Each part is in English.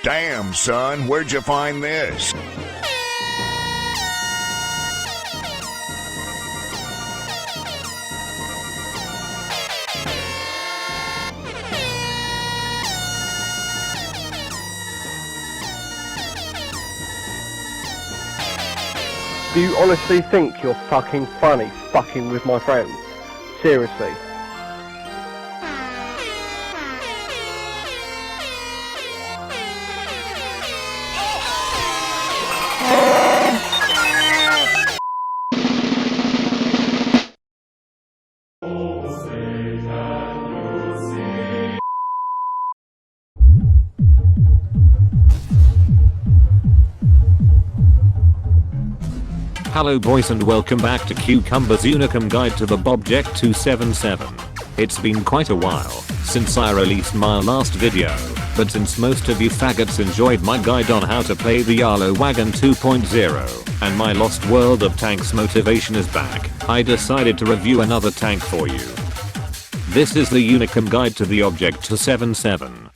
Damn, son, where'd you find this? Do you honestly think you're fucking funny fucking with my friends? Seriously. Hello boys and welcome back to Cucumber's Unicum Guide to the Bobject 277. It's been quite a while since I released my last video, but since most of you faggots enjoyed my guide on how to play the Yarlow Wagon 2.0 and my Lost World of Tanks motivation is back, I decided to review another tank for you. This is the Unicum Guide to the Object 277.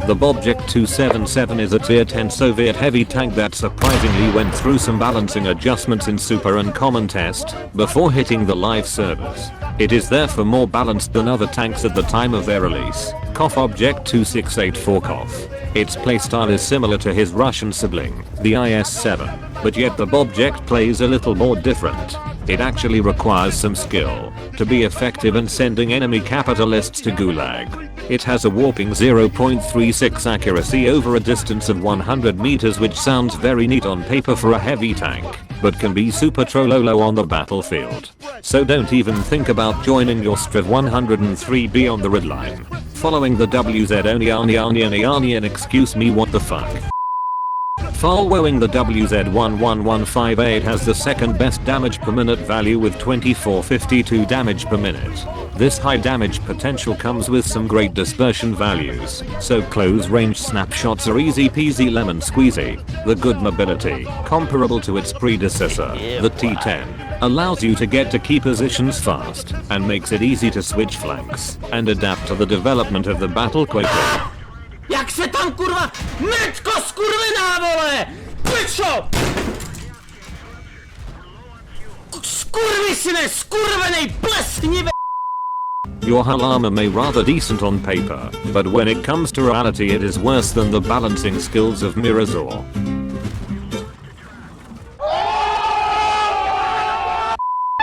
The Bobject 277 is a tier 10 Soviet heavy tank that surprisingly went through some balancing adjustments in Super and Common Test before hitting the live servers. It is therefore more balanced than other tanks at the time of their release. Object 2684. Its playstyle is similar to his Russian sibling, the IS-7, but yet the Bobject plays a little more different. It actually requires some skill to be effective in sending enemy capitalists to gulag. It has a whopping 0.36 accuracy over a distance of 100 meters, which sounds very neat on paper for a heavy tank, but can be super trololo on the battlefield. So don't even think about joining your Striv 103B on the red line. Following the WZ only and excuse me, what the fuck. Following the WZ11158 has the second best damage per minute value with 2452 damage per minute. This high damage potential comes with some great dispersion values, so close range snapshots are easy peasy lemon squeezy. The good mobility, comparable to its predecessor, the T10, allows you to get to key positions fast and makes it easy to switch flanks and adapt to the development of the battle quickly. Jak se tam kurwa mečko skurvená vole! Pičo! Skurvisine, skurvenej plesknive! Your hull armor may rather decent on paper, but when it comes to reality it is worse than the balancing skills of Mirazor.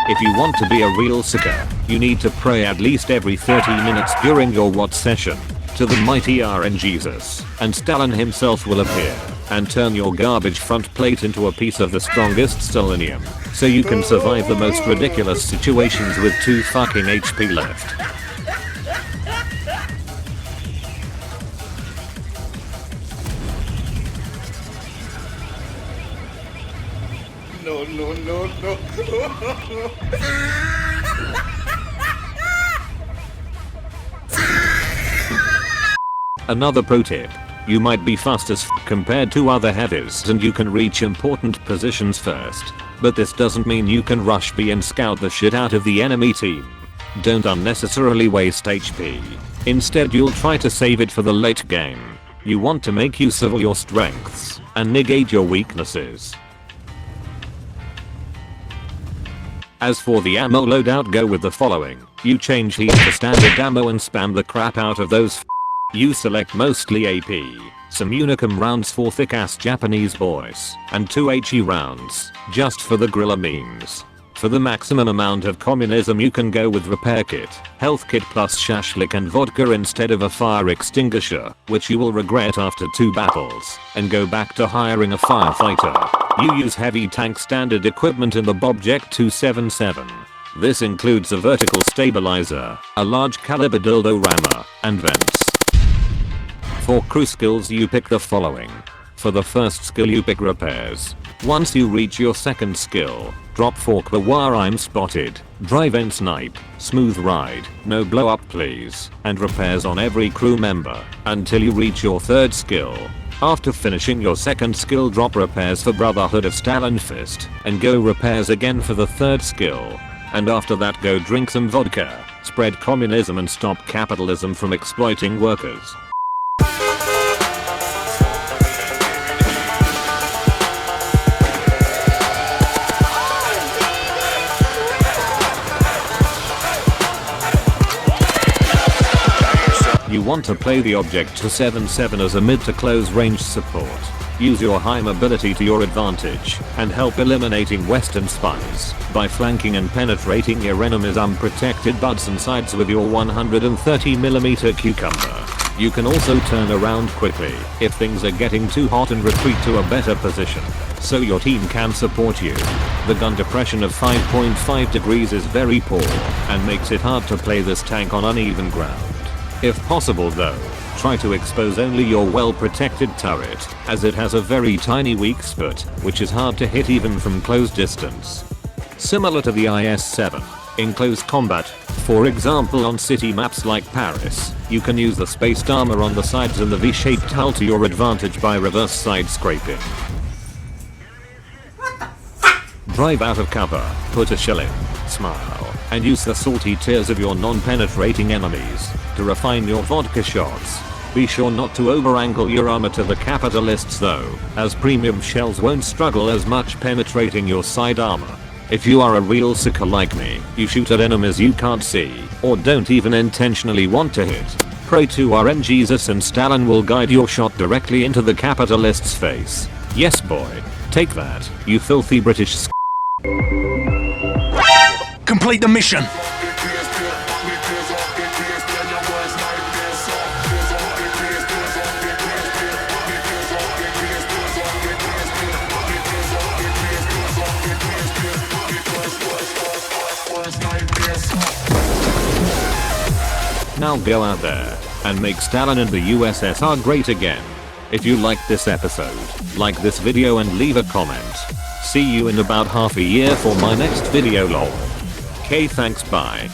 If you want to be a real sicker, you need to pray at least every 30 minutes during your WOT session to the mighty RN Jesus, and Stalin himself will appear and turn your garbage front plate into a piece of the strongest selenium, so you can survive the most ridiculous situations with 2 fucking HP left. No. Another pro tip. You might be fast as compared to other heavies and you can reach important positions first, but this doesn't mean you can rush B and scout the shit out of the enemy team. Don't unnecessarily waste HP. Instead you'll try to save it for the late game. You want to make use of all your strengths and negate your weaknesses. As for the ammo loadout, go with the following. You change heat to standard ammo and spam the crap out of those. You select mostly AP, some Unicum rounds for thick ass Japanese boys, and 2 HE rounds, just for the grilla memes. For the maximum amount of communism you can go with repair kit, health kit plus shashlik and vodka instead of a fire extinguisher, which you will regret after 2 battles, and go back to hiring a firefighter. You use heavy tank standard equipment in the Bobject 277. This includes a vertical stabilizer, a large caliber dildo rammer, and vents. For crew skills you pick the following. For the first skill you pick repairs. Once you reach your second skill, drop fork the wire I'm spotted, drive and snipe, smooth ride, no blow up please, and repairs on every crew member, until you reach your third skill. After finishing your second skill, drop repairs for Brotherhood of Stalin Fist, and go repairs again for the third skill. And after that go drink some vodka, spread communism and stop capitalism from exploiting workers. You want to play the Object 277 as a mid to close range support. Use your high mobility to your advantage and help eliminating Western spies by flanking and penetrating your enemy's unprotected butts and sides with your 130mm cucumber. You can also turn around quickly if things are getting too hot and retreat to a better position so your team can support you. The gun depression of 5.5 degrees is very poor and makes it hard to play this tank on uneven ground. If possible though, try to expose only your well-protected turret, as it has a very tiny weak spot, which is hard to hit even from close distance. Similar to the IS-7, in close combat, for example on city maps like Paris, you can use the spaced armor on the sides and the V-shaped hull to your advantage by reverse side scraping. Drive out of cover, put a shell in, smile, and use the salty tears of your non-penetrating enemies to refine your vodka shots. Be sure not to over-angle your armor to the capitalists though, as premium shells won't struggle as much penetrating your side armor. If you are a real sucker like me, you shoot at enemies you can't see, or don't even intentionally want to hit. Pray to RN Jesus and Stalin will guide your shot directly into the capitalist's face. Yes boy, take that, you filthy British Complete the mission. Now go out there and make Stalin and the USSR great again. If you liked this episode, like this video and leave a comment. See you in about half a year for my next video lol. Okay, thanks, bye.